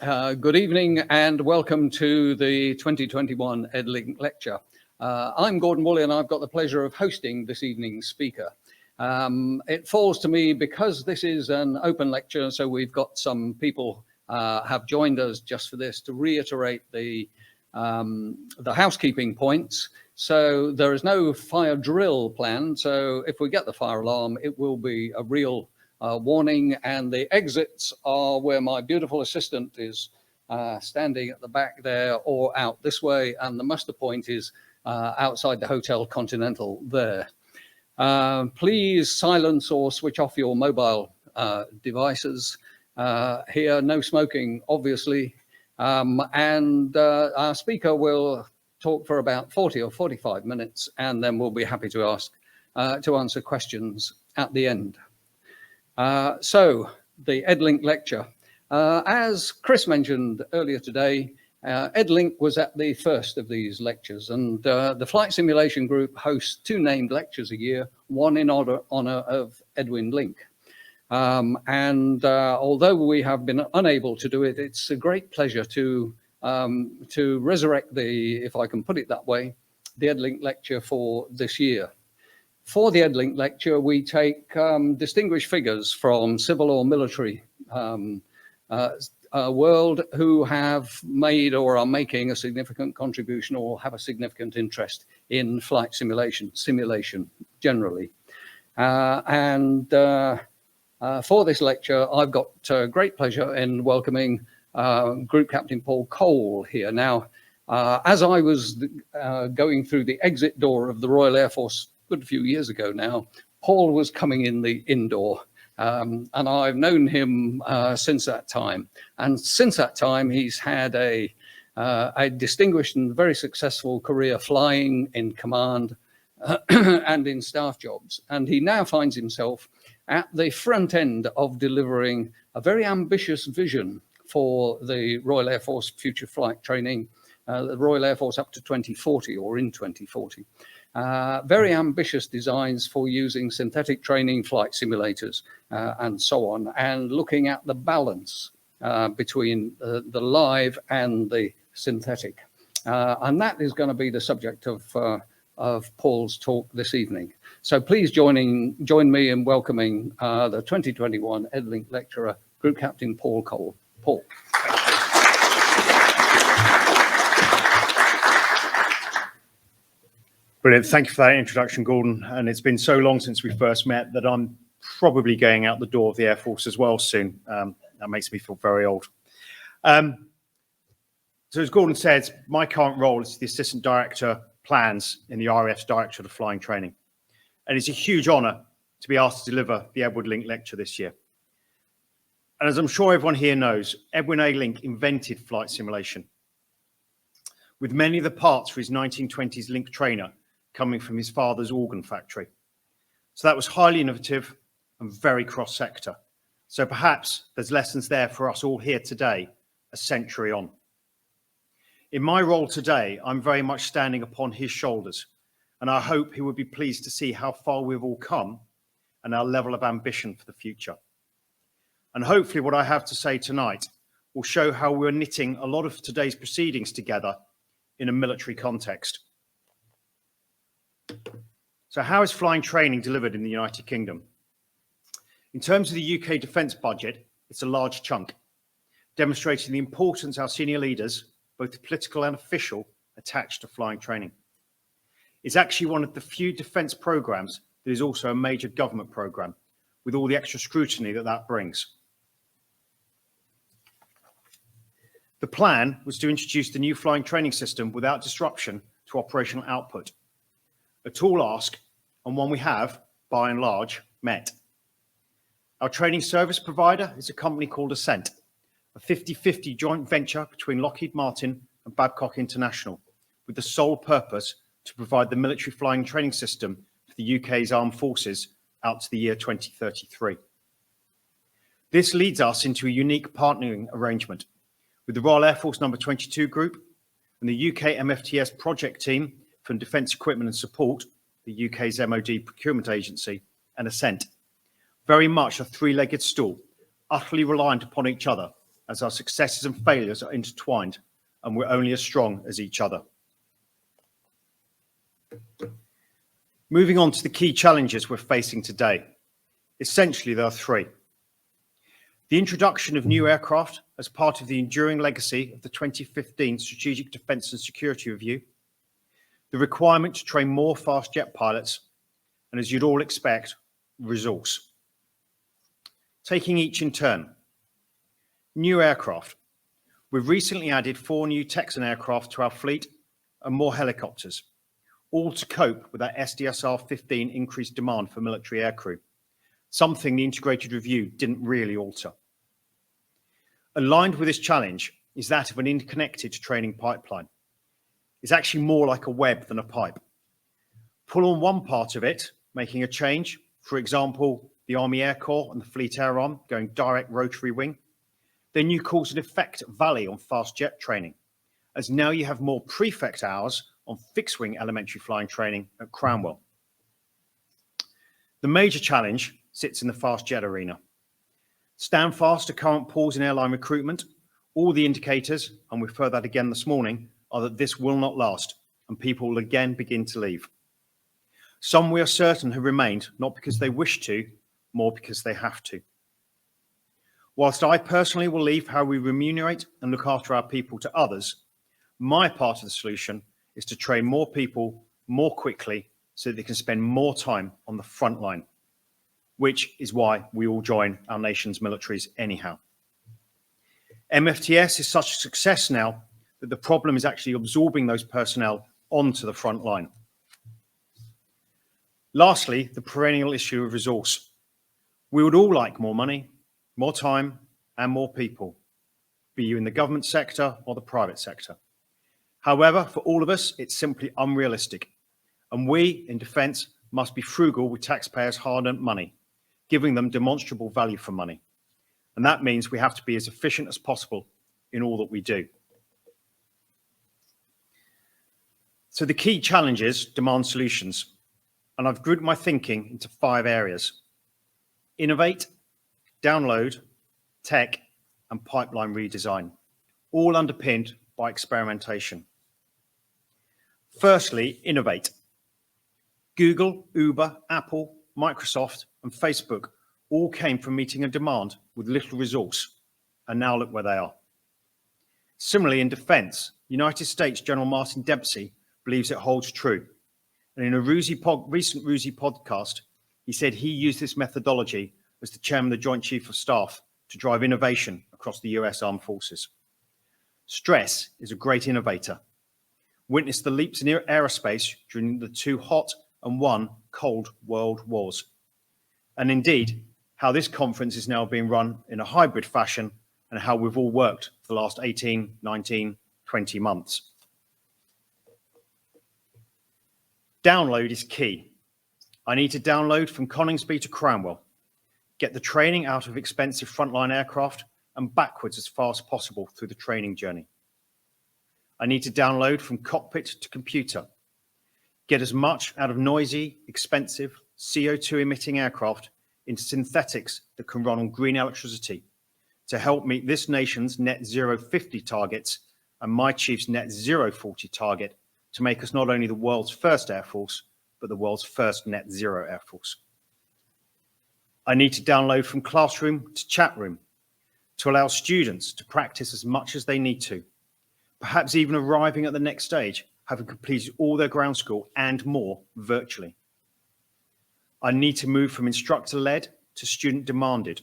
Good evening and welcome to the 2021 Ed Link Lecture. I'm Gordon Woolley and I've got the pleasure of hosting this evening's speaker. It falls to me because this is an open lecture, so we've got some people have joined us just for this to reiterate the housekeeping points. So there is no fire drill planned, so if we get the fire alarm, it will be a real warning, and the exits are where my beautiful assistant is standing at the back there or out this way, and the muster point is outside the Hotel Continental there. Please silence or switch off your mobile devices. Here, no smoking, obviously, and our speaker will talk for about 40 or 45 minutes, and then we'll be happy to answer questions at the end. So the EdLink lecture, as Chris mentioned earlier today, EdLink was at the first of these lectures, and the Flight Simulation Group hosts two named lectures a year, one in honor of Edwin Link. Although we have been unable to do it, it's a great pleasure to resurrect the, if I can put it that way, the EdLink lecture for this year. For the EdLink lecture, we take distinguished figures from civil or military world who have made or are making a significant contribution or have a significant interest in flight simulation generally. For this lecture, I've got great pleasure in welcoming Group Captain Paul Cole here. Now, as I was going through the exit door of the Royal Air Force a good few years ago now, Paul was coming in the indoor, and I've known him since that time. And since that time, he's had a distinguished and very successful career flying in command and in staff jobs. And he now finds himself at the front end of delivering a very ambitious vision for the Royal Air Force future flight training, the Royal Air Force up to 2040 or in 2040. Very ambitious designs for using synthetic training, flight simulators, and so on, and looking at the balance between the live and the synthetic. And that is going to be the subject of Paul's talk this evening. So please join me in welcoming the 2021 EdLink lecturer, Group Captain Paul Cole. Paul. Brilliant. Thank you for that introduction, Gordon. And it's been so long since we first met that I'm probably going out the door of the Air Force as well soon. That makes me feel very old. So as Gordon said, my current role is the Assistant Director Plans in the RAeS Directorate of Flying Training. And it's a huge honour to be asked to deliver the Edwin Link Lecture this year. And as I'm sure everyone here knows, Edwin A. Link invented flight simulation, with many of the parts for his 1920s Link trainer coming from his father's organ factory. So that was highly innovative and very cross-sector. So perhaps there's lessons there for us all here today, a century on. In my role today, I'm very much standing upon his shoulders, and I hope he would be pleased to see how far we've all come and our level of ambition for the future. And hopefully what I have to say tonight will show how we're knitting a lot of today's proceedings together in a military context. So how is flying training delivered in the United Kingdom? In terms of the UK defence budget, it's a large chunk, demonstrating the importance our senior leaders, both political and official, attach to flying training. It's actually one of the few defence programmes that is also a major government programme, with all the extra scrutiny that brings. The plan was to introduce the new flying training system without disruption to operational output. A tall ask, and one we have, by and large, met. Our training service provider is a company called Ascent, a 50-50 joint venture between Lockheed Martin and Babcock International, with the sole purpose to provide the military flying training system for the UK's armed forces out to the year 2033. This leads us into a unique partnering arrangement with the Royal Air Force No. 22 Group and the UK MFTS project team from Defence Equipment and Support, the UK's MOD procurement agency, and Ascent. Very much a three-legged stool, utterly reliant upon each other as our successes and failures are intertwined, and we're only as strong as each other. Moving on to the key challenges we're facing today. Essentially, there are three. The introduction of new aircraft as part of the enduring legacy of the 2015 Strategic Defence and Security Review, the requirement to train more fast jet pilots, and as you'd all expect, resource. Taking each in turn. New aircraft. We've recently added 4 new Texan aircraft to our fleet and more helicopters, all to cope with our SDSR-15 increased demand for military aircrew, something the integrated review didn't really alter. Aligned with this challenge is that of an interconnected training pipeline. It's actually more like a web than a pipe. Pull on one part of it, making a change, for example, the Army Air Corps and the Fleet Air Arm going direct rotary wing, then you cause an effect valley on fast jet training, as now you have more prefect hours on fixed wing elementary flying training at Cranwell. The major challenge sits in the fast jet arena. Stand fast to current pause in airline recruitment. All the indicators, and we've heard that again this morning, are that this will not last and people will again begin to leave. Some we are certain have remained, not because they wish to, more because they have to. Whilst I personally will leave how we remunerate and look after our people to others, my part of the solution is to train more people more quickly so that they can spend more time on the front line, which is why we all join our nation's militaries anyhow. MFTS is such a success now that the problem is actually absorbing those personnel onto the front line. Lastly, the perennial issue of resource. We would all like more money, more time, and more people, be you in the government sector or the private sector. However, for all of us, it's simply unrealistic. And we in defence must be frugal with taxpayers' hard-earned money, giving them demonstrable value for money. And that means we have to be as efficient as possible in all that we do. So the key challenges demand solutions. And I've grouped my thinking into 5 areas: innovate, download, tech, and pipeline redesign, all underpinned by experimentation. Firstly, innovate. Google, Uber, Apple, Microsoft, and Facebook all came from meeting a demand with little resource, and now look where they are. Similarly, in defence, United States General Martin Dempsey believes it holds true. And in a recent RAeS podcast, he said he used this methodology as the chairman of the Joint Chief of Staff to drive innovation across the US Armed Forces. Stress is a great innovator. Witness the leaps in aerospace during the 2 hot and 1 cold world wars. And indeed, how this conference is now being run in a hybrid fashion and how we've all worked for the last 18, 19, 20 months. Download is key. I need to download from Coningsby to Cranwell, get the training out of expensive frontline aircraft and backwards as far as possible through the training journey. I need to download from cockpit to computer, get as much out of noisy, expensive, CO2 emitting aircraft into synthetics that can run on green electricity to help meet this nation's net zero 50 targets and my chief's net zero 40 target to make us not only the world's first air force, but the world's first net zero air force. I need to download from classroom to chat room to allow students to practice as much as they need to, perhaps even arriving at the next stage, having completed all their ground school and more virtually. I need to move from instructor-led to student-demanded,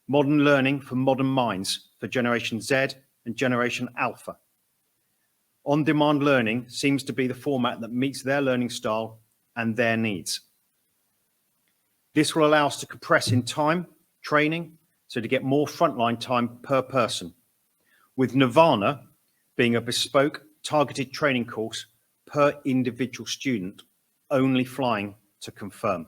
modern learning for modern minds for Generation Z and Generation Alpha. On-demand learning seems to be the format that meets their learning style and their needs. This will allow us to compress in time, training, so to get more frontline time per person, with Nirvana being a bespoke, targeted training course per individual student, only flying to confirm.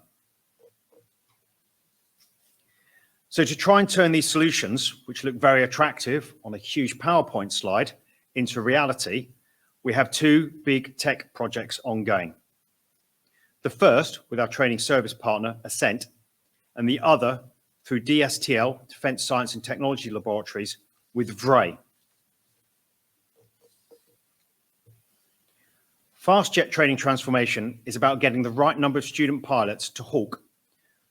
So to try and turn these solutions, which look very attractive on a huge PowerPoint slide, into reality, we have 2 big tech projects ongoing. The first with our training service partner, Ascent, and the other through DSTL, Defence Science and Technology Laboratories, with RAeS. Fast jet training transformation is about getting the right number of student pilots to Hawk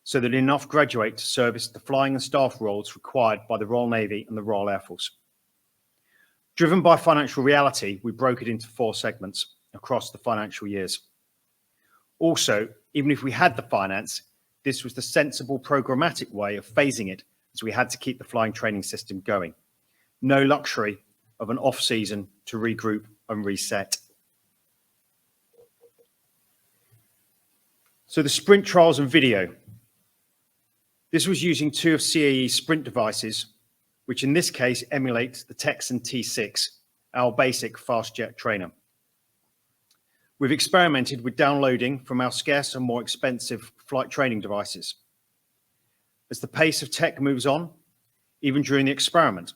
so that enough graduate to service the flying and staff roles required by the Royal Navy and the Royal Air Force. Driven by financial reality, we broke it into 4 segments across the financial years. Also, even if we had the finance, this was the sensible programmatic way of phasing it, as we had to keep the flying training system going. No luxury of an off-season to regroup and reset. So the sprint trials and video. This was using 2 of CAE's sprint devices, which in this case emulate the Texan T6, our basic fast jet trainer. We've experimented with downloading from our scarce and more expensive flight training devices. As the pace of tech moves on, even during the experiment,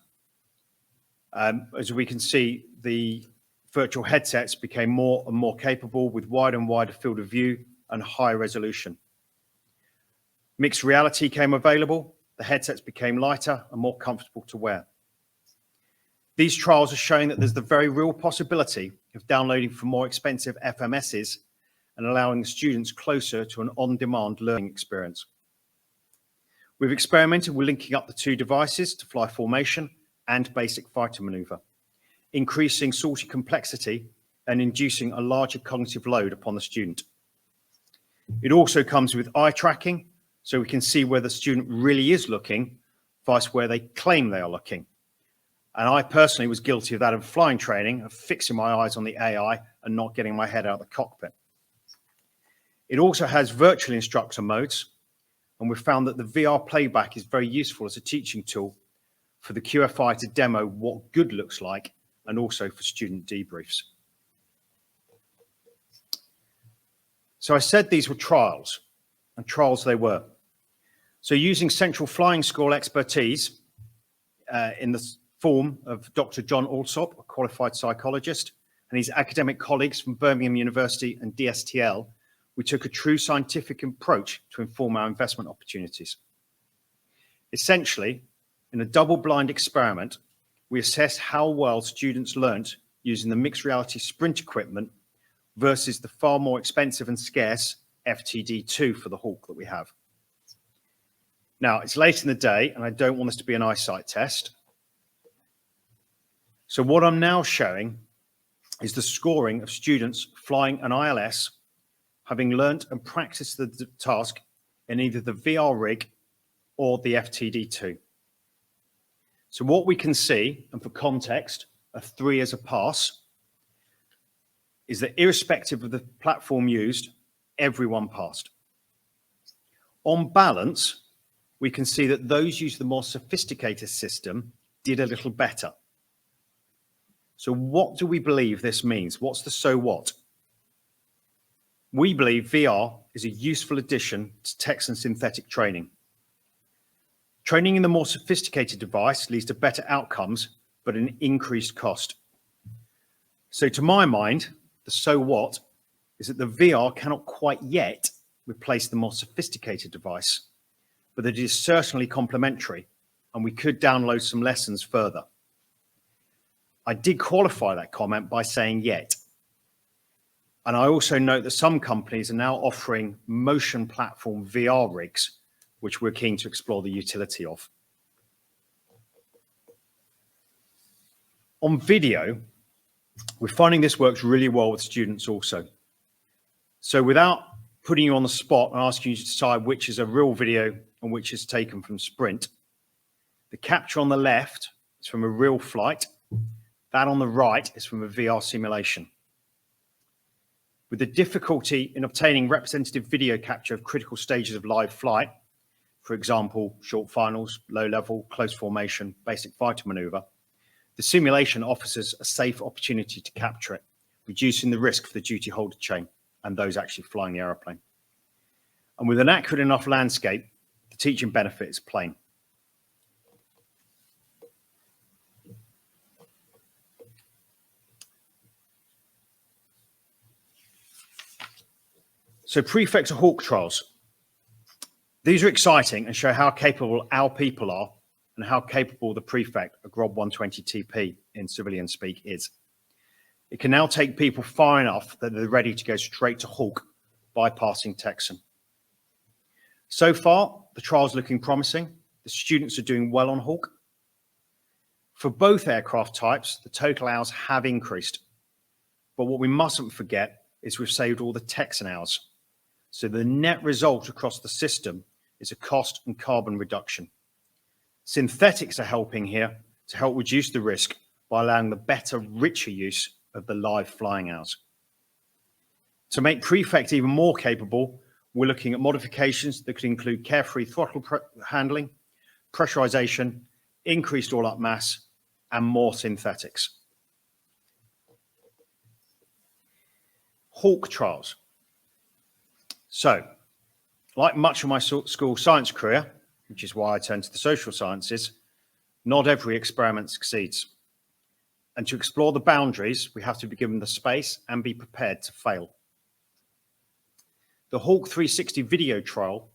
as we can see, the virtual headsets became more and more capable with wider and wider field of view and high resolution. Mixed reality came available. The headsets became lighter and more comfortable to wear. These trials are showing that there's the very real possibility of downloading from more expensive FMSs and allowing the students closer to an on-demand learning experience. We've experimented with linking up the 2 devices to fly formation and basic fighter maneuver, increasing sortie complexity and inducing a larger cognitive load upon the student. It also comes with eye tracking, so we can see where the student really is looking versus where they claim they are looking. And I personally was guilty of that in flying training, of fixing my eyes on the AI and not getting my head out of the cockpit. It also has virtual instructor modes, and we've found that the VR playback is very useful as a teaching tool for the QFI to demo what good looks like, and also for student debriefs. So I said these were trials, and trials they were. So using Central Flying School expertise in the form of Dr. John Alsop, a qualified psychologist, and his academic colleagues from Birmingham University and DSTL, we took a true scientific approach to inform our investment opportunities. Essentially, in a double-blind experiment, we assessed how well students learnt using the mixed reality sprint equipment versus the far more expensive and scarce FTD2 for the Hawk that we have. Now, it's late in the day, and I don't want this to be an eyesight test. So what I'm now showing is the scoring of students flying an ILS, having learnt and practiced the task in either the VR rig or the FTD2. So what we can see, and for context, a 3 as a pass, is that irrespective of the platform used, everyone passed. On balance, we can see that those using the more sophisticated system did a little better. So what do we believe this means? What's the so what? We believe VR is a useful addition to Texan synthetic training. Training in the more sophisticated device leads to better outcomes, but an increased cost. So to my mind, the so what is that the VR cannot quite yet replace the more sophisticated device, but that it is certainly complementary, and we could download some lessons further. I did qualify that comment by saying yet. And I also note that some companies are now offering motion platform VR rigs, which we're keen to explore the utility of. On video, we're finding this works really well with students also. So without putting you on the spot and asking you to decide which is a real video and which is taken from Sprint, the capture on the left is from a real flight. That on the right is from a VR simulation. With the difficulty in obtaining representative video capture of critical stages of live flight, for example, short finals, low level, close formation, basic fighter maneuver, the simulation offers us a safe opportunity to capture it, reducing the risk for the duty holder chain and those actually flying the aeroplane. And with an accurate enough landscape, the teaching benefit is plain. So prefect to Hawk trials. These are exciting and show how capable our people are and how capable the prefect of GROB 120 TP in civilian speak is. It can now take people far enough that they're ready to go straight to Hawk, bypassing Texan. So far, the trial's looking promising. The students are doing well on Hawk. For both aircraft types, the total hours have increased. But what we mustn't forget is we've saved all the Texan hours. So the net result across the system is a cost and carbon reduction. Synthetics are helping here to help reduce the risk by allowing the better, richer use of the live flying hours. To make prefect even more capable, we're looking at modifications that could include carefree throttle handling, pressurization, increased all-up mass, and more synthetics. Hawk trials. So, like much of my school science career, which is why I turned to the social sciences, not every experiment succeeds. And to explore the boundaries, we have to be given the space and be prepared to fail. The Hawk 360 video trial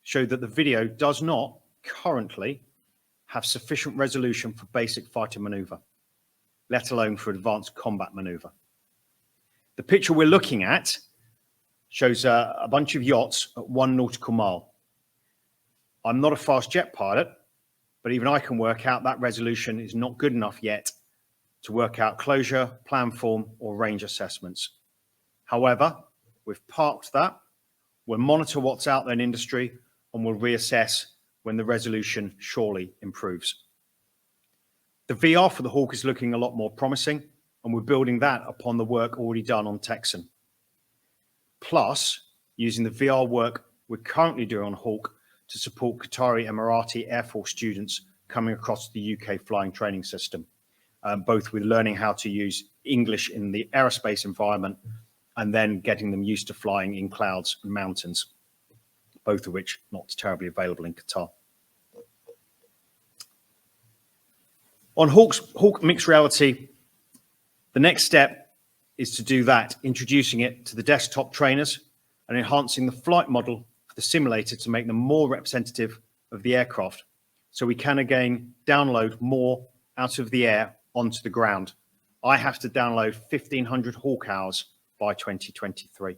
showed that the video does not currently have sufficient resolution for basic fighter maneuver, let alone for advanced combat maneuver. The picture we're looking at shows a bunch of yachts at 1 nautical mile. I'm not a fast jet pilot, but even I can work out that resolution is not good enough yet to work out closure, plan form, or range assessments. However, we've parked that. We'll monitor what's out there in industry, and we'll reassess when the resolution surely improves. The VR for the Hawk is looking a lot more promising, and we're building that upon the work already done on Texan. Plus, using the VR work we're currently doing on Hawk to support Qatari Emirati Air Force students coming across the UK flying training system, both with learning how to use English in the aerospace environment and then getting them used to flying in clouds and mountains, both of which not terribly available in Qatar. On Hawk Mixed Reality, the next step is to do that, introducing it to the desktop trainers and enhancing the flight model for the simulator to make them more representative of the aircraft. So we can again download more out of the air onto the ground. I have to download 1,500 Hawk hours by 2023.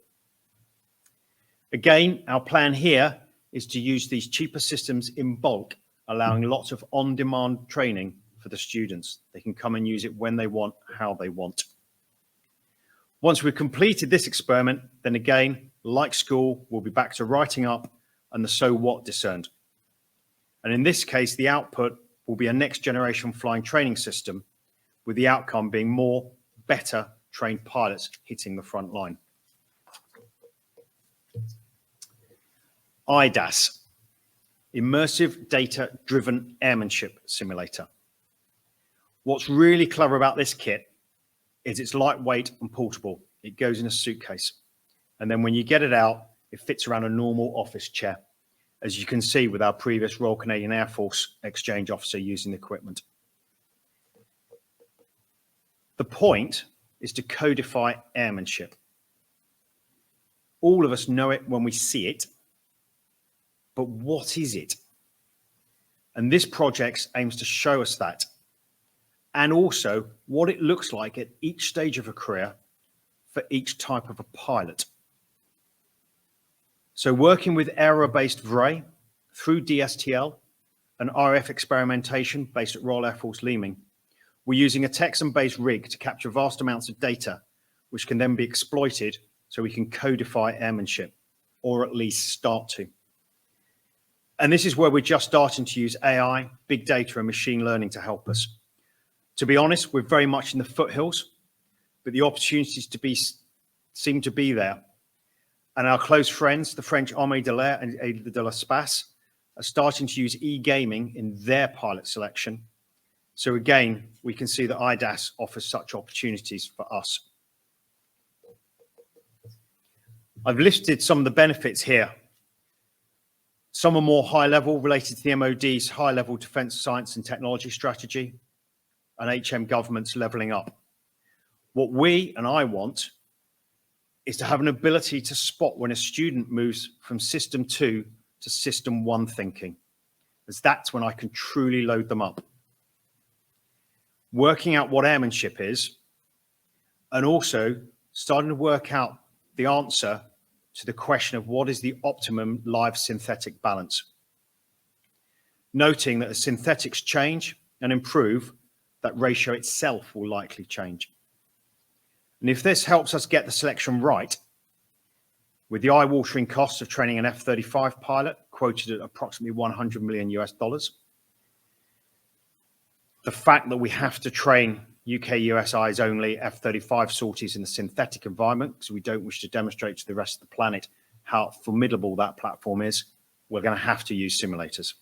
Again, our plan here is to use these cheaper systems in bulk, allowing lots of on-demand training for the students. They can come and use it when they want, how they want. Once we've completed this experiment, then again, like school, we'll be back to writing up and the so what discerned. And in this case, the output will be a next generation flying training system, with the outcome being more, better trained pilots hitting the front line. IDAS, Immersive Data Driven Airmanship Simulator. What's really clever about this kit is it's lightweight and portable. It goes in a suitcase. And then when you get it out, it fits around a normal office chair, as you can see with our previous Royal Canadian Air Force exchange officer using the equipment. The point is to codify airmanship. All of us know it when we see it, but what is it? And this project aims to show us that, and also what it looks like at each stage of a career for each type of a pilot. So working with error-based RAeS through DSTL and RF experimentation based at Royal Air Force Leeming, we're using a Texan-based rig to capture vast amounts of data, which can then be exploited so we can codify airmanship, or at least start to. And this is where we're just starting to use AI, big data, and machine learning to help us. To be honest, we're very much in the foothills, but the opportunities seem to be there. And our close friends, the French Armée de l'Air and de l'Espace, are starting to use e-gaming in their pilot selection. So again, we can see that IDAS offers such opportunities for us. I've listed some of the benefits here. Some are more high level, related to the MOD's high level defense science and technology strategy and HM government's leveling up. What we and I want is to have an ability to spot when a student moves from system 2 to system 1 thinking, as that's when I can truly load them up. Working out what airmanship is, and also starting to work out the answer to the question of what is the optimum live synthetic balance. Noting that as synthetics change and improve, that ratio itself will likely change. And if this helps us get the selection right, with the eye-watering costs of training an F-35 pilot quoted at approximately $100 million US, the fact that we have to train UK, US eyes only F-35 sorties in the synthetic environment because we don't wish to demonstrate to the rest of the planet how formidable that platform is, we're going to have to use simulators.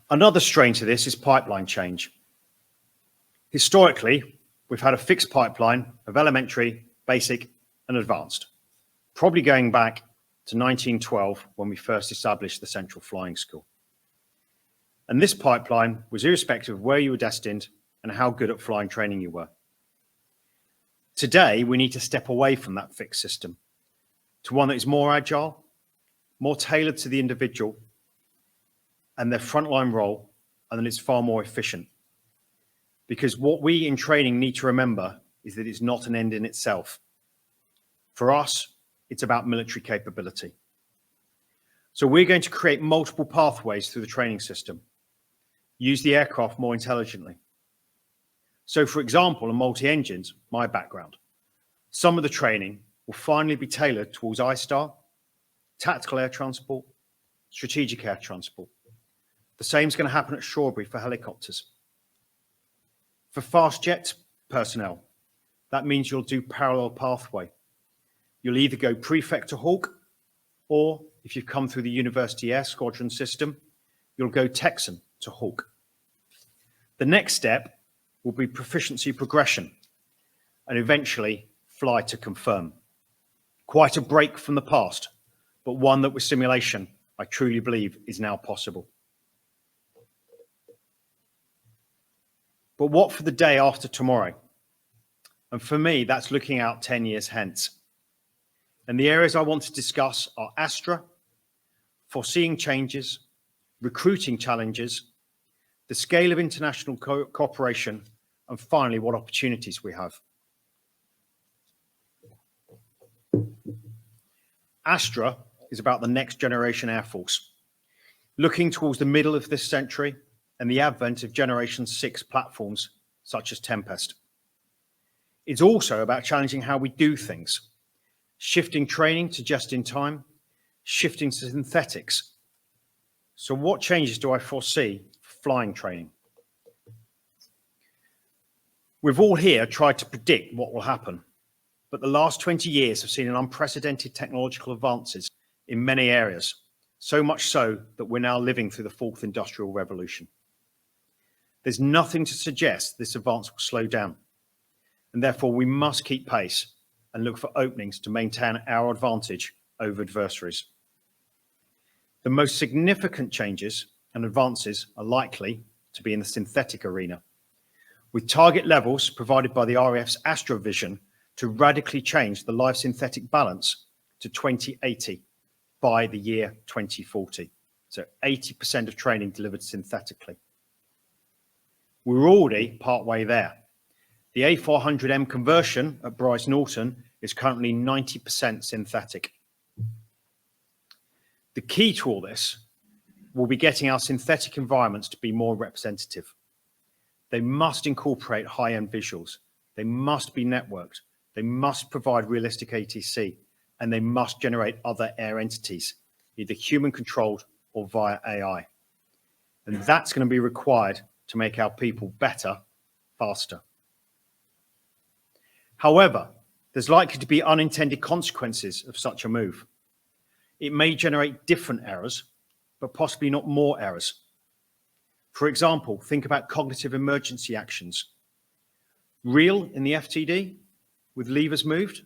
Another strain to this is pipeline change. Historically, we've had a fixed pipeline of elementary, basic, and advanced, probably going back to 1912 when we first established the Central Flying School. And this pipeline was irrespective of where you were destined and how good at flying training you were. Today, we need to step away from that fixed system to one that is more agile, more tailored to the individual and their frontline role, and then it's far more efficient. Because what we in training need to remember is that it's not an end in itself. For us, it's about military capability. So we're going to create multiple pathways through the training system, use the aircraft more intelligently. So for example, in multi-engines, my background, some of the training will finally be tailored towards ISTAR, tactical air transport, strategic air transport. The same is going to happen at Shawbury for helicopters. For fast jet personnel, that means you'll do parallel pathway. You'll either go prefect to Hawk, or if you've come through the University Air Squadron system, you'll go Texan to Hawk. The next step will be proficiency progression, and eventually fly to confirm. Quite a break from the past, but one that with simulation, I truly believe is now possible. But what for the day after tomorrow? And for me, that's looking out 10 years hence. And the areas I want to discuss are Astra, foreseeing changes, recruiting challenges, the scale of international cooperation, and finally, what opportunities we have. Astra is about the next generation Air Force, looking towards the middle of this century and the advent of Generation 6 platforms such as Tempest. It's also about challenging how we do things, shifting training to just-in-time, shifting to synthetics. So what changes do I foresee for flying training? We've all here tried to predict what will happen, but the last 20 years have seen an unprecedented technological advances in many areas, so much so that we're now living through the fourth industrial revolution. There's nothing to suggest this advance will slow down, and therefore we must keep pace and look for openings to maintain our advantage over adversaries. The most significant changes and advances are likely to be in the synthetic arena, with target levels provided by the RAF's Astra vision to radically change the live synthetic balance to 2080 by the year 2040. So 80% of training delivered synthetically. We're already partway there. The A400M conversion at Bryce Norton is currently 90% synthetic. The key to all this will be getting our synthetic environments to be more representative. They must incorporate high-end visuals. They must be networked. They must provide realistic ATC, and they must generate other air entities, either human-controlled or via AI. And that's going to be required to make our people better, faster. However, there's likely to be unintended consequences of such a move. It may generate different errors, but possibly not more errors. For example, think about cognitive emergency actions. Real in the FTD, with levers moved?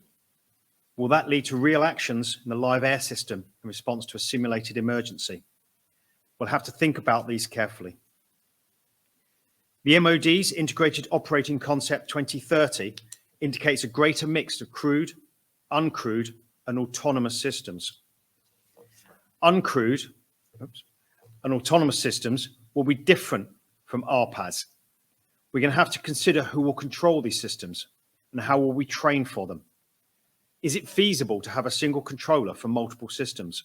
Will that lead to real actions in the live air system in response to a simulated emergency? We'll have to think about these carefully. The MOD's Integrated Operating Concept 2030 indicates a greater mix of crewed, uncrewed, and autonomous systems. uncrewed and autonomous systems will be different from RAeS. We're going to have to consider who will control these systems and how will we train for them. Is it feasible to have a single controller for multiple systems?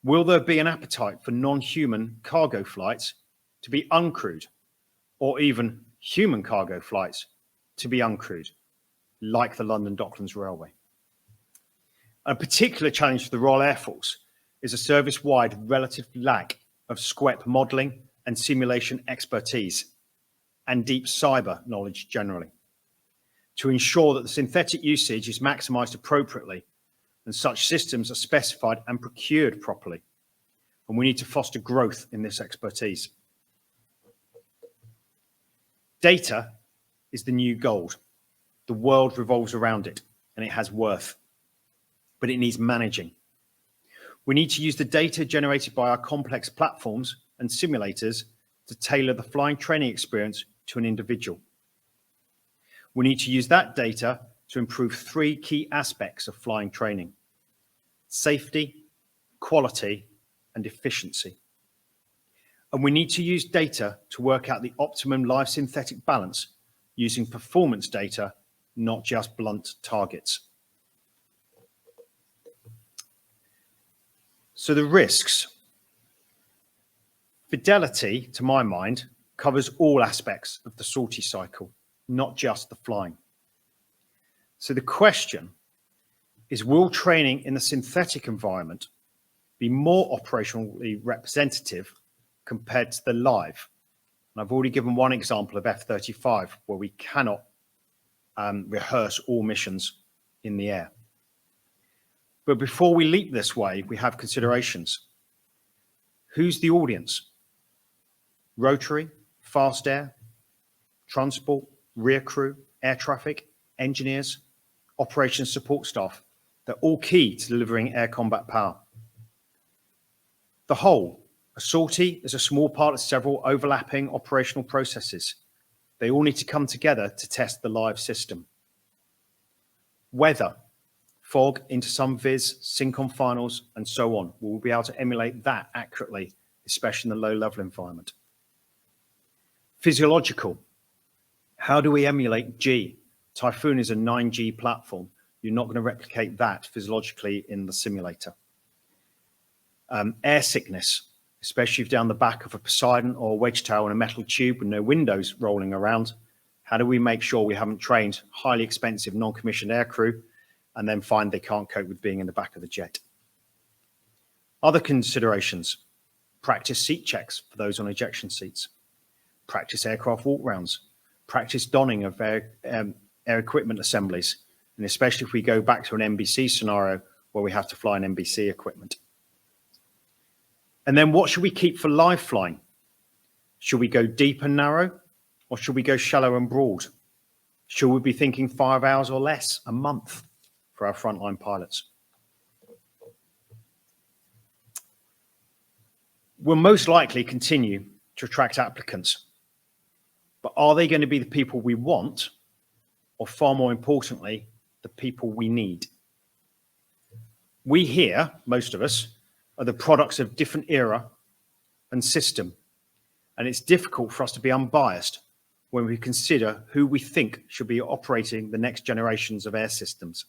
Will there be an appetite for non-human cargo flights to be uncrewed, or even human cargo flights to be uncrewed, like the London Docklands Railway? A particular challenge for the Royal Air Force is a service-wide relative lack of SQEP modelling and simulation expertise and deep cyber knowledge generally, to ensure that the synthetic usage is maximised appropriately and such systems are specified and procured properly. And we need to foster growth in this expertise. Data is the new gold. The world revolves around it and it has worth, but it needs managing. We need to use the data generated by our complex platforms and simulators to tailor the flying training experience to an individual. We need to use that data to improve 3 key aspects of flying training: safety, quality, and efficiency. And we need to use data to work out the optimum live synthetic balance using performance data, not just blunt targets. So the risks. Fidelity, to my mind, covers all aspects of the sortie cycle, not just the flying. So the question is, will training in the synthetic environment be more operationally representative compared to the live? And I've already given one example of F-35, where we cannot rehearse all missions in the air. But before we leap this way, we have considerations. Who's the audience? Rotary, fast air, transport, rear crew, air traffic, engineers, operations support staff. They're all key to delivering air combat power. The whole, a sortie is a small part of several overlapping operational processes. They all need to come together to test the live system. Weather, fog into some viz, sync-on finals, and so on. We'll be able to emulate that accurately, especially in the low-level environment. Physiological, how do we emulate G? Typhoon is a 9G platform. You're not going to replicate that physiologically in the simulator. Air sickness, especially if down the back of a Poseidon or a wedge-tail in a metal tube with no windows rolling around. How do we make sure we haven't trained highly expensive non-commissioned aircrew and then find they can't cope with being in the back of the jet? Other considerations: practice seat checks for those on ejection seats, practice aircraft walk rounds, practice donning of air equipment assemblies, and especially if we go back to an NBC scenario where we have to fly an NBC equipment. And then what should we keep for live flying? Should we go deep and narrow, or should we go shallow and broad? Should we be thinking 5 hours or less a month for our frontline pilots? We'll most likely continue to attract applicants, but are they going to be the people we want, or far more importantly, the people we need? We here, most of us, are the products of different era and system, and it's difficult for us to be unbiased when we consider who we think should be operating the next generations of air systems.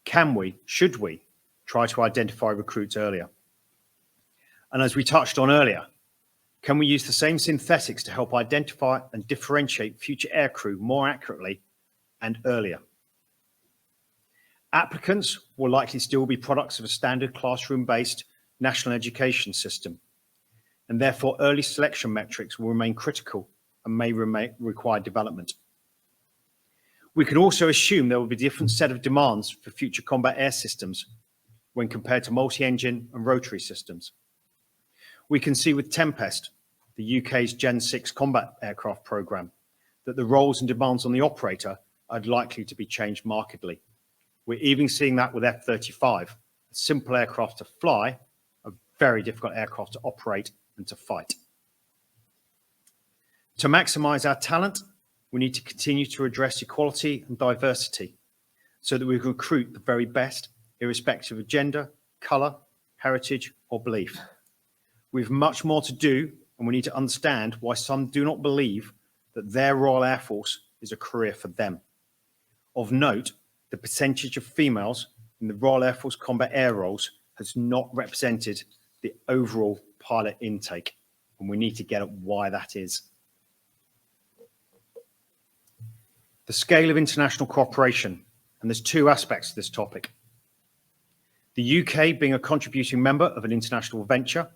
Can we, should we, try to identify recruits earlier? And as we touched on earlier, can we use the same synthetics to help identify and differentiate future aircrew more accurately and earlier? Applicants will likely still be products of a standard classroom-based national education system, and therefore early selection metrics will remain critical and may require development. We can also assume there will be a different set of demands for future combat air systems when compared to multi-engine and rotary systems. We can see with Tempest, the UK's Gen 6 combat aircraft programme, that the roles and demands on the operator are likely to be changed markedly. We're even seeing that with F-35, a simple aircraft to fly, a very difficult aircraft to operate and to fight. To maximise our talent, we need to continue to address equality and diversity so that we can recruit the very best, irrespective of gender, colour, heritage, or belief. We have much more to do, and we need to understand why some do not believe that their Royal Air Force is a career for them. Of note, the percentage of females in the Royal Air Force combat air roles has not represented the overall pilot intake, and we need to get at why that is. The scale of international cooperation, and there's two aspects to this topic. The UK being a contributing member of an international venture,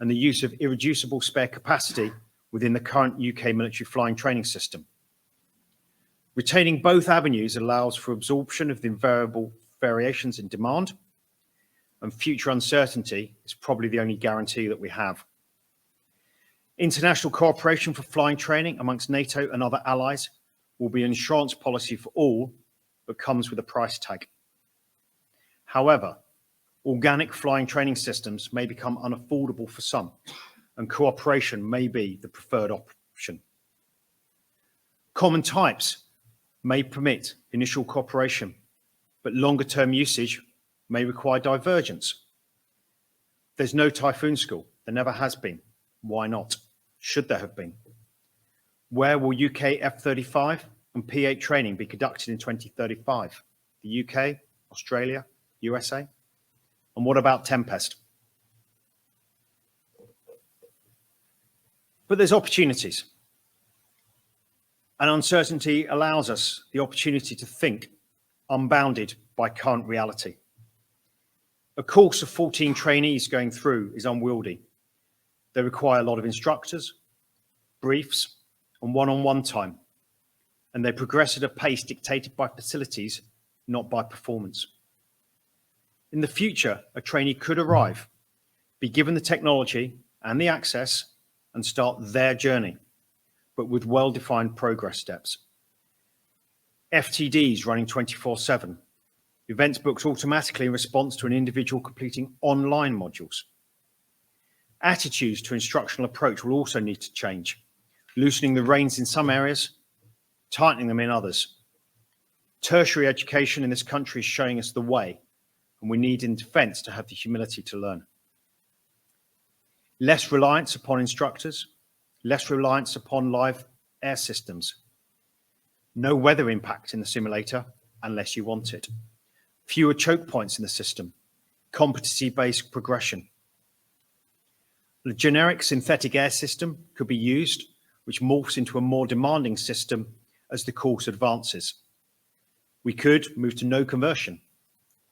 and the use of irreducible spare capacity within the current UK military flying training system. Retaining both avenues allows for absorption of the invariable variations in demand, and future uncertainty is probably the only guarantee that we have. International cooperation for flying training amongst NATO and other allies will be an insurance policy for all, but comes with a price tag. However, organic flying training systems may become unaffordable for some, and cooperation may be the preferred option. Common types may permit initial cooperation, but longer-term usage may require divergence. There's no Typhoon School. There never has been. Why not? Should there have been? Where will UK F-35 and P-8 training be conducted in 2035? The UK, Australia, USA? And what about Tempest? But there's opportunities. And uncertainty allows us the opportunity to think unbounded by current reality. A course of 14 trainees going through is unwieldy. They require a lot of instructors, briefs, and one-on-one time. And they progress at a pace dictated by facilities, not by performance. In the future, a trainee could arrive, be given the technology and the access, and start their journey, but with well-defined progress steps. FTDs running 24/7, events booked automatically in response to an individual completing online modules. Attitudes to instructional approach will also need to change, loosening the reins in some areas, tightening them in others. Tertiary education in this country is showing us the way, and we need in defence to have the humility to learn. Less reliance upon instructors, less reliance upon live air systems. No weather impact in the simulator unless you want it. Fewer choke points in the system. Competency-based progression. The generic synthetic air system could be used, which morphs into a more demanding system as the course advances. We could move to no conversion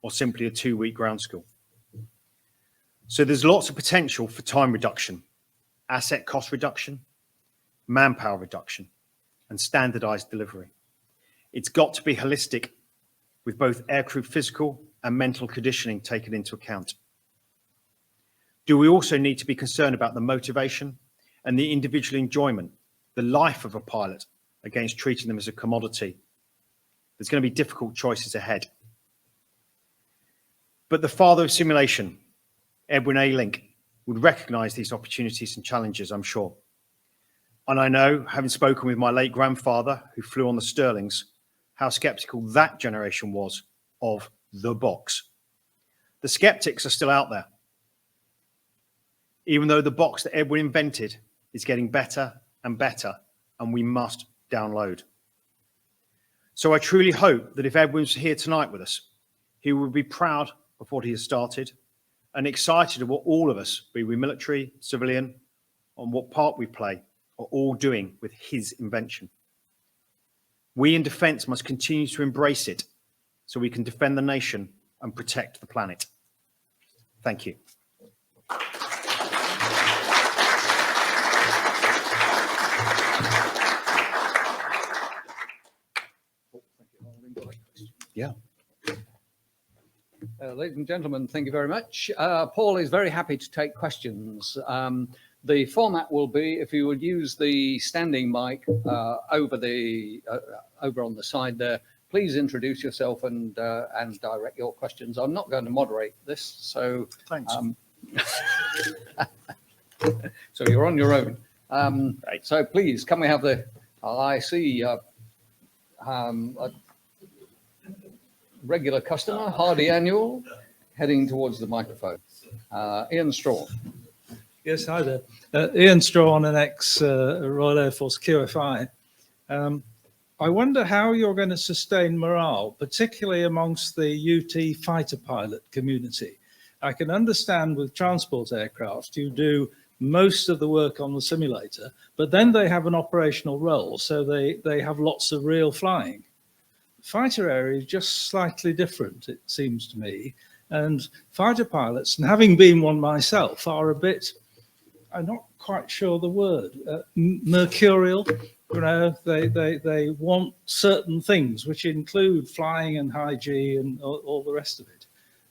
or simply a 2-week ground school. So there's lots of potential for time reduction, asset cost reduction, manpower reduction, and standardized delivery. It's got to be holistic with both aircrew physical and mental conditioning taken into account. Do we also need to be concerned about the motivation and the individual enjoyment, the life of a pilot, against treating them as a commodity? There's going to be difficult choices ahead. But the father of simulation, Edwin A. Link, would recognize these opportunities and challenges, I'm sure. And I know, having spoken with my late grandfather, who flew on the Stirlings, how skeptical that generation was of the box. The skeptics are still out there, even though the box that Edwin invented is getting better and better, and we must download. So I truly hope that if Edwin's here tonight with us, he will be proud of what he has started and excited of what all of us, be we military, civilian, on what part we play, are all doing with his invention. We in defence must continue to embrace it so we can defend the nation and protect the planet. Thank you. Yeah. Ladies and gentlemen, thank you very much. Paul is very happy to take questions. The format will be, if you would use the standing mic over on the side there, please introduce yourself and direct your questions. I'm not going to moderate this, so Thanks. So you're on your own. Right. So please, can we have the? I see a regular customer, Hardy Annual, heading towards the microphone. Ian Strawn. Yes, hi there. Ian Strawn, an ex-Royal Air Force QFI. I wonder how you're going to sustain morale, particularly amongst the UT fighter pilot community. I can understand with transport aircraft, you do most of the work on the simulator, but then they have an operational role, so they have lots of real flying. Fighter area is just slightly different, it seems to me. And fighter pilots, and having been one myself, are a bit, I'm not quite sure the word, mercurial. You know, they want certain things, which include flying and high G and all the rest of it.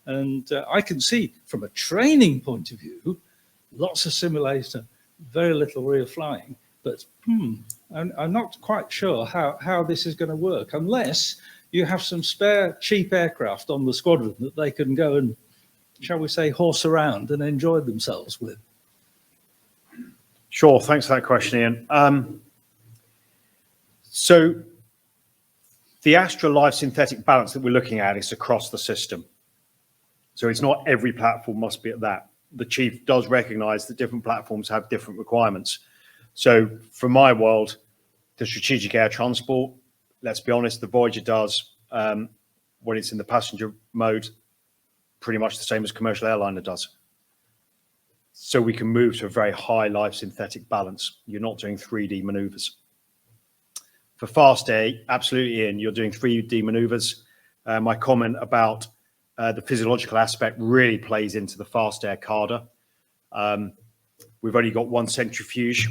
And I can see from a training point of view, lots of simulator, very little real flying. But I'm not quite sure how this is going to work, unless you have some spare cheap aircraft on the squadron that they can go and, shall we say, horse around and enjoy themselves with. Sure, thanks for that question, Ian. So the Astra live synthetic balance that we're looking at is across the system. So it's not every platform must be at that. The chief does recognize that different platforms have different requirements. So for my world, the strategic air transport, let's be honest, the Voyager does, when it's in the passenger mode, pretty much the same as commercial airliner does. So we can move to a very high live synthetic balance. You're not doing 3D maneuvers. For fast air, absolutely, Ian, you're doing 3D maneuvers. My comment about the physiological aspect really plays into the fast air CADA. We've only got one centrifuge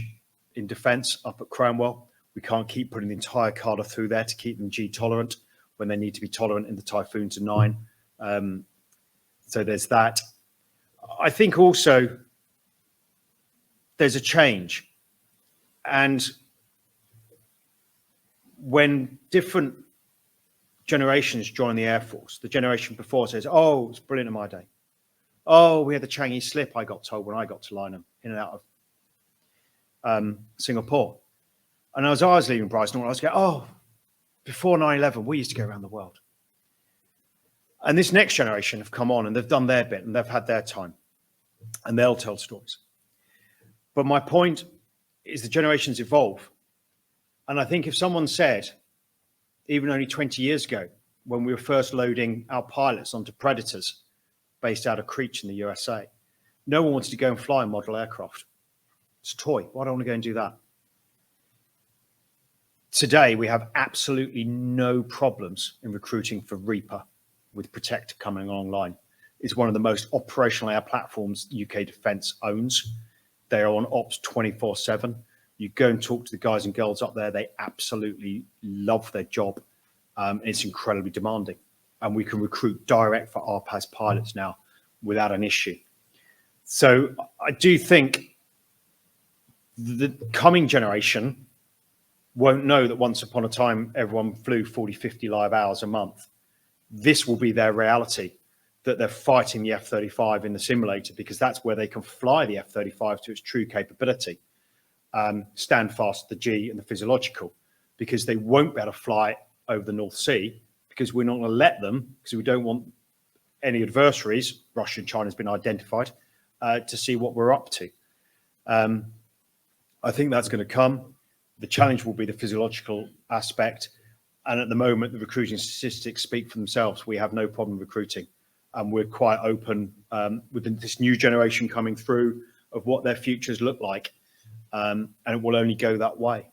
in defense up at Cranwell. We can't keep putting the entire CADA through there to keep them G tolerant when they need to be tolerant in the Typhoon to 9. So there's that. I think also there's a change. And when different generations join the Air Force, the generation before says, oh, it's brilliant in my day. Oh, we had the Changi slip, I got told when I got to Lynham, in and out of Singapore. And as I was leaving Bryce, I was going, oh, before 9/11, we used to go around the world. And this next generation have come on and they've done their bit and they've had their time and they'll tell stories. But my point is the generations evolve. And I think if someone said, even only 20 years ago, when we were first loading our pilots onto Predators based out of Creech in the USA, no one wanted to go and fly a model aircraft. It's a toy. Why don't I want to go and do that? Today, we have absolutely no problems in recruiting for Reaper with Protector coming online. It's one of the most operational air platforms UK Defence owns. They are on ops 24/7. You go and talk to the guys and girls up there, they absolutely love their job. It's incredibly demanding. And we can recruit direct for RPAS pilots now without an issue. So I do think the coming generation won't know that once upon a time, everyone flew 40, 50 live hours a month. This will be their reality, that they're fighting the F-35 in the simulator because that's where they can fly the F-35 to its true capability. Stand fast the G and the physiological, because they won't be able to fly over the North Sea because we're not going to let them, because we don't want any adversaries, Russia and China has been identified, to see what we're up to. I think that's going to come. The challenge will be the physiological aspect. And at the moment, the recruiting statistics speak for themselves. We have no problem recruiting. And we're quite open with this new generation coming through of what their futures look like. And it will only go that way.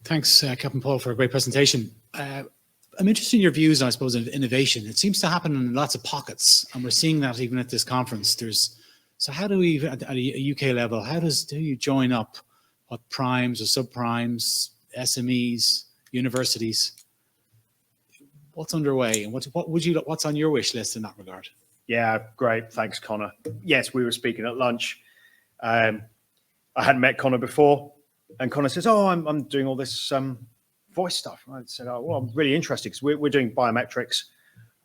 Thanks, Captain Paul, for a great presentation. I'm interested in your views, I suppose, of innovation. It seems to happen in lots of pockets, and we're seeing that even at this conference. So how do we, at a UK level, how do you join up what primes or subprimes, SMEs, universities? What's underway, and what's on your wish list in that regard? Yeah, great. Thanks, Connor. Yes, we were speaking at lunch. I hadn't met Connor before, and Connor says, "Oh, I'm doing all this voice stuff." And I said, "Oh, well, I'm really interested because we're doing biometrics,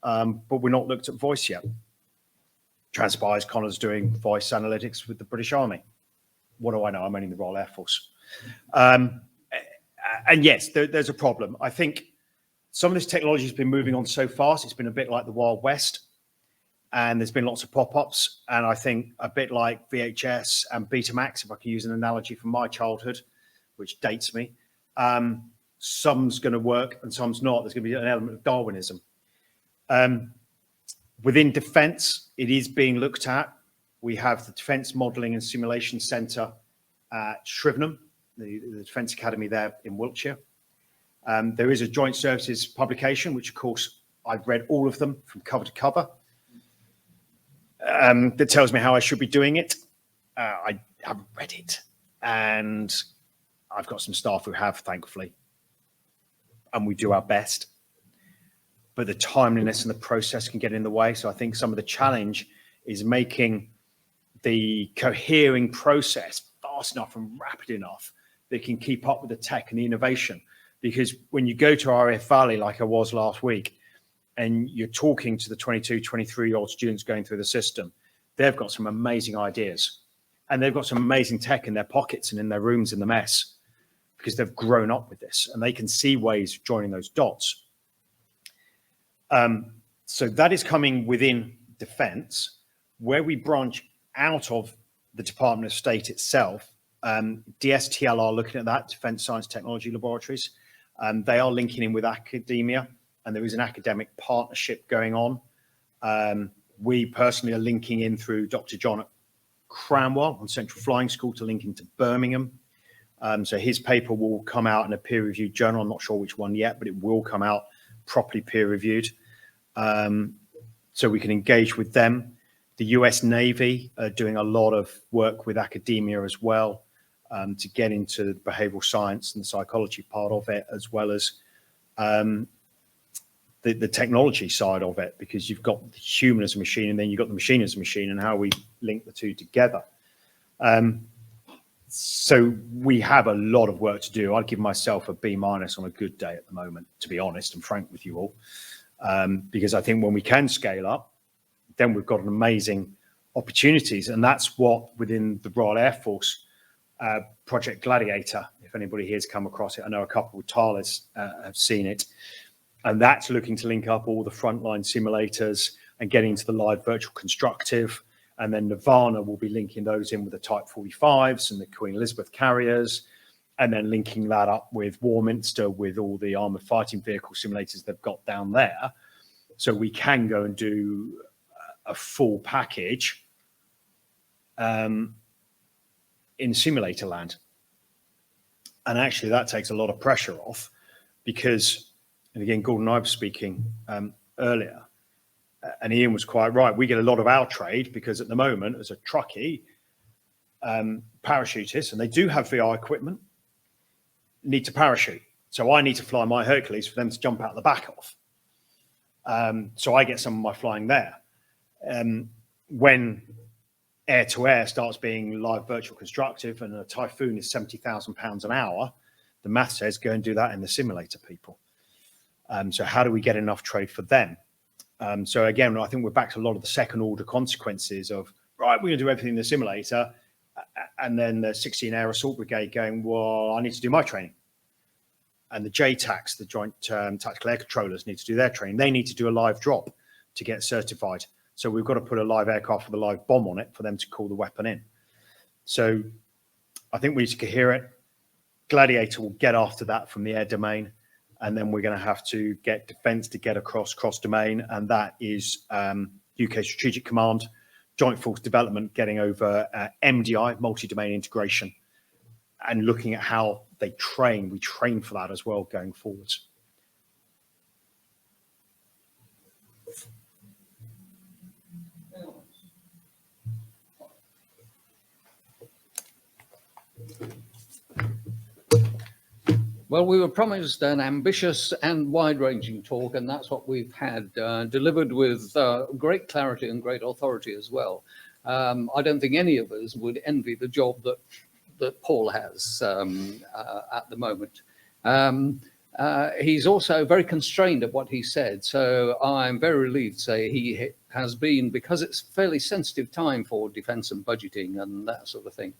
but we're not looked at voice yet." Transpires Connor's doing voice analytics with the British Army. what do I know? I'm only in the Royal Air Force. And yes, there's a problem. I think some of this technology has been moving on so fast. It's been a bit like the Wild West, and there's been lots of pop-ups. And I think a bit like VHS and Betamax, if I can use an analogy from my childhood, which dates me, some's going to work and some's not. There's going to be an element of Darwinism. Within defence, it is being looked at. We have the Defence Modelling and Simulation Centre at Shrivenham, the Defence Academy there in Wiltshire. There is a joint services publication, which of course I've read all of them from cover to cover. That tells me how I should be doing it. I haven't read it, and I've got some staff who have, thankfully, and we do our best. But the timeliness and the process can get in the way. So I think some of the challenge is making the cohering process fast enough and rapid enough that can keep up with the tech and the innovation. Because when you go to RAF Valley, like I was last week, and you're talking to the 22, 23-year-old students going through the system, they've got some amazing ideas. And they've got some amazing tech in their pockets and in their rooms in the mess, because they've grown up with this and they can see ways of joining those dots. So that is coming within defence. Where we branch out of the Department of State itself, DSTL are looking at that, Defence Science Technology Laboratories. They are linking in with academia, and there is an academic partnership going on. We personally are linking in through Dr. John at Cranwell on Central Flying School to link into Birmingham. So his paper will come out in a peer-reviewed journal. I'm not sure which one yet, but it will come out properly peer-reviewed. So we can engage with them. The US Navy are doing a lot of work with academia as well, to get into behavioral science and the psychology part of it, as well as the technology side of it, because you've got the human as a machine and then you've got the machine as a machine, and how we link the two together. So we have a lot of work to do. I'd give myself a B- on a good day at the moment, to be honest and frank with you all, because I think when we can scale up, then we've got an amazing opportunities. And that's what within the Royal Air Force, Project Gladiator, if anybody here has come across it, I know a couple of TARLIS have seen it. And that's looking to link up all the frontline simulators and getting to the live virtual constructive. And then Nirvana will be linking those in with the Type 45s and the Queen Elizabeth carriers, and then linking that up with Warminster with all the armoured fighting vehicle simulators they've got down there. So we can go and do a full package in simulator land. And actually that takes a lot of pressure off, because, and again, Gordon and I were speaking earlier, and Ian was quite right. We get a lot of our trade because at the moment, as a truckie, parachutists, and they do have VR equipment, need to parachute. So I need to fly my Hercules for them to jump out the back of. So I get some of my flying there. When air-to-air starts being live virtual constructive and a Typhoon is £70,000 an hour, the math says go and do that in the simulator, people. So how do we get enough trade for them? So again, I think we're back to a lot of the second order consequences of, right, we're going to do everything in the simulator, and then the 16 Air Assault Brigade going, well, I need to do my training. And the JTACs, the Joint Tactical Air Controllers, need to do their training. They need to do a live drop to get certified. So we've got to put a live aircraft with a live bomb on it for them to call the weapon in. So I think we need to cohere it. Gladiator will get after that from the air domain. And then we're going to have to get defence to get across cross-domain, and that is UK Strategic Command, Joint Force Development, getting over MDI, multi-domain integration, and looking at how they train. We train for that as well going forwards. Well, we were promised an ambitious and wide-ranging talk, and that's what we've had, delivered with great clarity and great authority as well. I don't think any of us would envy the job that Paul has at the moment. He's also very constrained at what he said, so I'm very relieved to say he has been, because it's a fairly sensitive time for defence and budgeting and that sort of thing.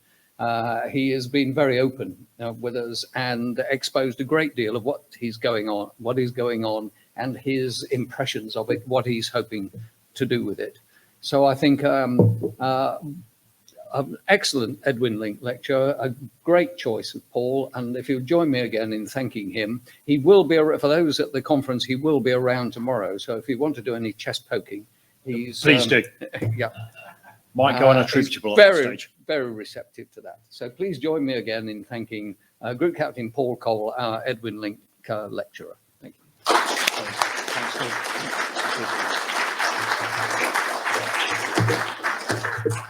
He has been very open with us and exposed a great deal of what is going on, and his impressions of it, what he's hoping to do with it. So I think an excellent Edwin Link lecture, a great choice of Paul. And if you'll join me again in thanking him, he will be, for those at the conference, he will be around tomorrow. So if you want to do any chest poking, he's... Please do. Yeah. Might go unattributable at this stage. Very receptive to that. So please join me again in thanking Group Captain Paul Cole, our Edwin Link lecturer. Thank you. Thanks, Paul.